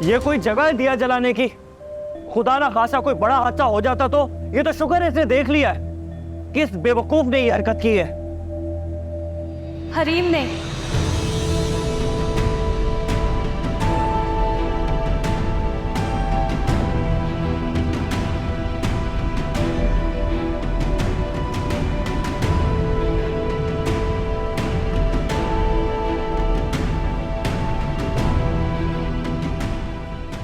ये कोई जगह है दिया जलाने की? खुदा ना खासा कोई बड़ा हादसा हो जाता तो ये तो शुक्र है इसने देख लिया है। किस बेवकूफ ने ये हरकत की है? हरीम ने।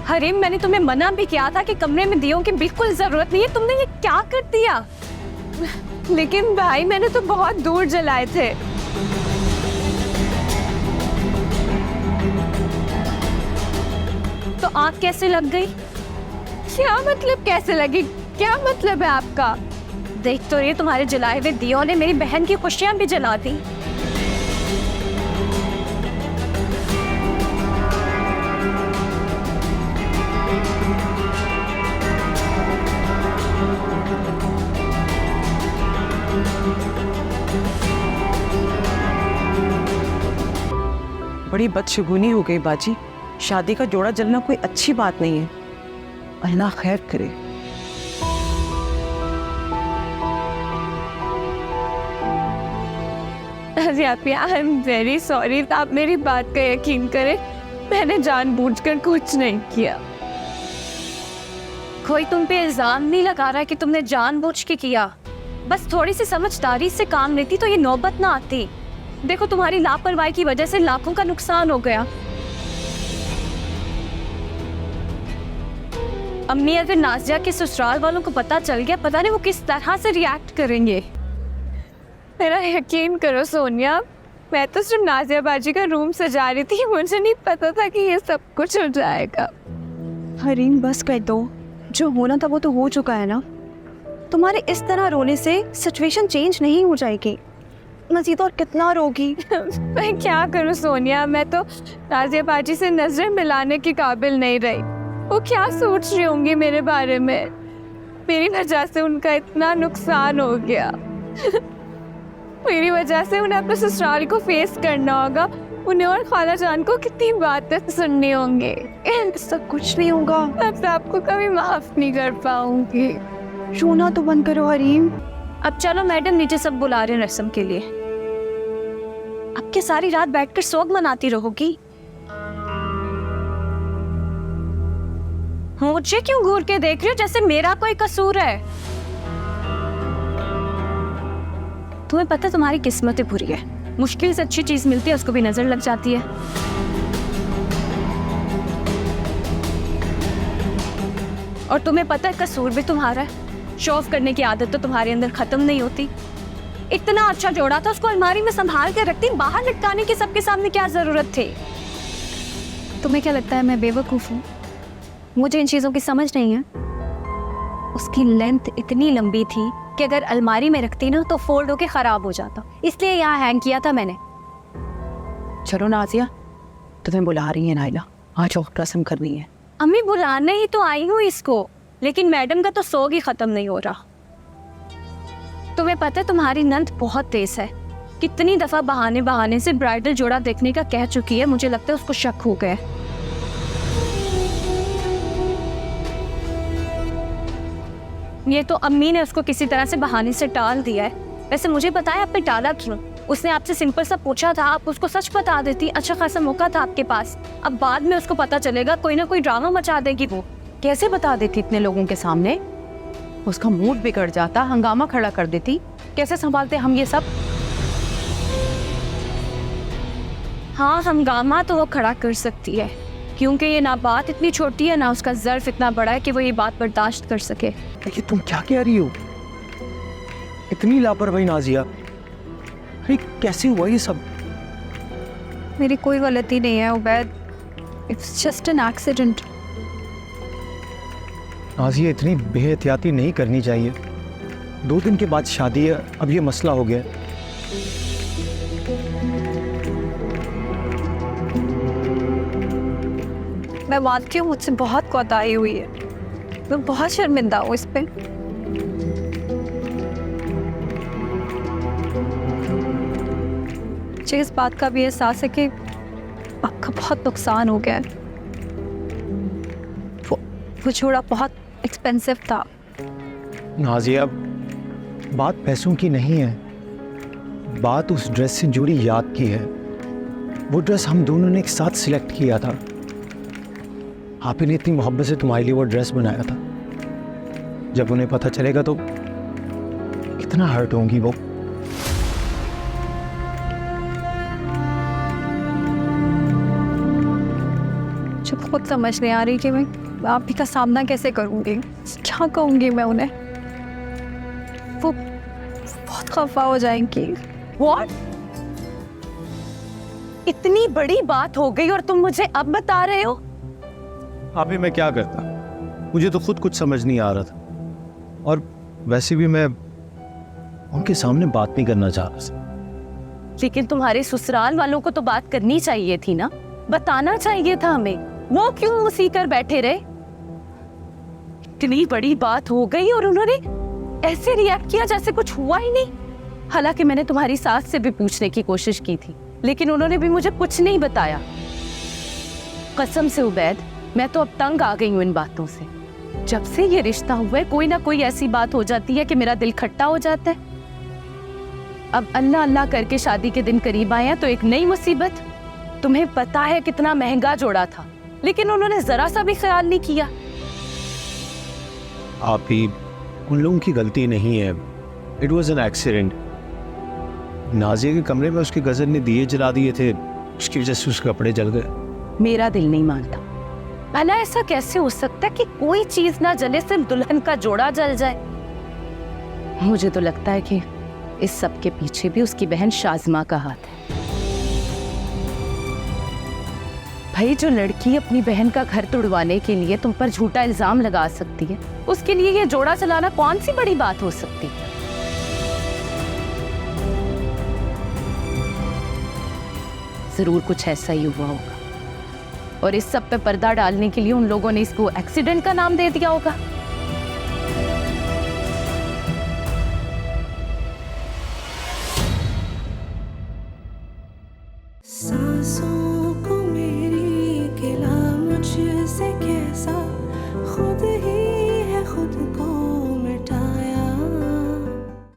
हरीम, मैंने तुम्हें मना भी किया था कि कमरे में दियों की बिल्कुल जरूरत नहीं है। तुमने ये क्या कर दिया? लेकिन भाई, मैंने तो बहुत दूर जलाए थे। तो आग कैसे लग गई? क्या मतलब कैसे लगी? क्या मतलब है आपका? देख तो ये तुम्हारे जलाए हुए दियों ने मेरी बहन की खुशियां भी जला दी। बड़ी बदशगुनी हो गई बाजी। शादी का जोड़ा जलना कोई अच्छी बात नहीं है। अल्लाह खैर करे। I am very sorry. आप मेरी बात का यकीन करें, मैंने जानबूझकर कुछ नहीं किया। कोई तुम पे इल्जाम नहीं लगा रहा कि तुमने जानबूझ के किया। बस थोड़ी सी समझदारी से काम लेती तो ये नौबत ना आती। देखो, तुम्हारी लापरवाही की वजह से लाखों का नुकसान हो गया। अम्मी, अगर नाज़िया के ससुराल वालों को पता चल गया, पता नहीं वो किस तरह से रिएक्ट करेंगे। मेरा यकीन करो सोनिया, मैं तो सिर्फ नाज़िया बाजी का रूम सजा रही थी। मुझे नहीं पता था कि ये सब कुछ हो जाएगा। हरीम, बस कर दो। जो होना था वो तो हो चुका है ना। तुम्हारे इस तरह रोने से सिचुएशन चेंज नहीं हो जाएगी। मजीद और कितना रोगी? मैं क्या करूं सोनिया, मैं तो नाज़िया बाजी से नजरें मिलाने के काबिल नहीं रही। वो क्या सोच रही होंगी मेरे बारे में? मेरी वजह से उनका इतना नुकसान हो गया। मेरी वजह से उन्हें अपने ससुराल को फेस करना होगा। उन्हें और खाला जान को कितनी बातें सुननी होंगी। ऐसा कुछ नहीं होगा। मैं आपको कभी माफ नहीं कर पाऊंगी। रोना तो बंद करो हरीम। अब चलो, मैडम नीचे सब बुला रहे हैं रस्म के लिए। अब क्या सारी रात बैठकर सोग मनाती रहोगी? मुझे क्यों घूर के देख रही हो जैसे मेरा कोई कसूर है? तुम्हें पता है तुम्हारी किस्मत बुरी है। मुश्किल से अच्छी चीज मिलती है, उसको भी नजर लग जाती है। और तुम्हें पता है कसूर भी तुम्हारा है। शो ऑफ करने की आदत तो तुम्हारे अंदर खत्म नहीं होती। इतना अच्छा जोड़ा था, उसको अलमारी में संभाल के रखती, बाहर लटकाने की सबके सामने क्या जरूरत थी? तुम्हें क्या लगता है मैं बेवकूफ हूँ? मुझे इन चीजों की समझ नहीं है। उसकी लेंथ इतनी लंबी थी कि अगर अलमारी में रखती ना तो फोल्ड होके खराब हो जाता, इसलिए यहाँ हैंग किया था मैंने। चलो नाज़िया, तुम्हें बुला रही है नाइला। आज और रस्म करनी है। अम्मी, बुलाने ही तो आई हूँ इसको, लेकिन मैडम का तो सोग ही खत्म नहीं हो रहा। तुम्हें पता है तुम्हारी नंद बहुत तेज है। कितनी दफा बहाने बहाने से ब्राइडल जोड़ा देखने का कह चुकी है। मुझे लगता है उसको शक हो गया। ये तो अम्मी ने उसको किसी तरह से बहाने से टाल दिया है। वैसे मुझे पता है आपने टाला क्यों। उसने आपसे सिंपल सा पूछा था, आप उसको सच बता देती। अच्छा खासा मौका था आपके पास। अब बाद में उसको पता चलेगा, कोई ना कोई ड्रामा मचा देगी वो। कैसे बता देती इतने लोगों के सामने? उसका मूड बिगड़ जाता, हंगामा खड़ा कर देती। कैसे संभालते हम ये सब? हाँ, हंगामा तो वो खड़ा कर सकती है, क्योंकि ये ना बात इतनी छोटी है ना उसका ज़र्फ इतना बड़ा है कि वो ये बात बर्दाश्त कर सके। ये तुम क्या कह रही हो? इतनी लापरवाही नाज़िया। अरे कैसे हुआ ये सब? मेरी कोई गलती नहीं है Ubaid. It's just an accident. Nazia, इतनी बेहतियाती नहीं करनी चाहिए। 2 दिन के बाद शादी है, अब ये मसला हो गया। मैं मानती हूँ मुझसे बहुत कोताही हुई है। मैं बहुत शर्मिंदा हूँ इस पे। मुझे इस बात का भी एहसास है कि आपका बहुत नुकसान हो गया है। वो जोड़ा बहुत एक्सपेंसिव था। नाजिया, बात पैसों की नहीं है, बात उस ड्रेस से जुड़ी याद की है। वो ड्रेस हम दोनों ने एक साथ सिलेक्ट किया था। आप ही ने इतनी मोहब्बत से तुम्हारे लिए वो ड्रेस बनाया था। जब उन्हें पता चलेगा तो कितना हर्ट होंगी वो। मुझे खुद समझ नहीं आ रही कि मैं आप ही का सामना कैसे करूँगी, क्या कहूँगी मैं उन्हें। वो बहुत खफा हो जाएंगी। What? इतनी बड़ी बात हो गई और तुम मुझे अब बता रहे हो? अभी मैं क्या करता, मुझे तो खुद कुछ समझ नहीं आ रहा था। और वैसे भी मैं उनके सामने बात नहीं करना चाह रहा था। लेकिन तुम्हारे ससुराल वालों को तो बात करनी चाहिए थी ना, बताना चाहिए था हमें। वो क्यों उसी कर बैठे रहे? इतनी बड़ी बात हो गई और उन्होंने ऐसे रिएक्ट किया जैसे कुछ हुआ ही नहीं। हालांकि मैंने तुम्हारी सास से भी पूछने की कोशिश की थी, लेकिन उन्होंने भी मुझे कुछ नहीं बताया। कसम से उबैद, मैं तो अब तंग आ गई हूँ इन बातों से। जब से ये रिश्ता हुआ है, कोई ना कोई ऐसी बात हो जाती है कि मेरा दिल खट्टा हो जाता है। अब अल्लाह अल्लाह करके शादी के दिन करीब आए हैं तो एक नई मुसीबत। तुम्हें पता है कितना महंगा जोड़ा था, लेकिन उन्होंने जरा सा भी ख्याल नहीं किया। आप ही उन लोगों की गलती नहीं है, it was an accident. Nazia के कमरे में उसके गजर ने दिए जला दिए थे, उसकी वजह से उसके कपड़े जल गए। मेरा दिल नहीं मानता। भला ऐसा कैसे हो सकता है कि कोई चीज ना जले, सिर्फ दुल्हन का जोड़ा जल जाए। मुझे तो लगता है कि इस सब के पीछे भी उसकी बहन शाज़मा का हाथ है। भाई, जो लड़की अपनी बहन का घर तुड़वाने के लिए तुम पर झूठा इल्जाम लगा सकती है, उसके लिए ये जोड़ा चलाना कौन सी बड़ी बात हो सकती है? जरूर कुछ ऐसा ही हुआ होगा और इस सब पे पर्दा डालने के लिए उन लोगों ने इसको एक्सीडेंट का नाम दे दिया होगा। सांसों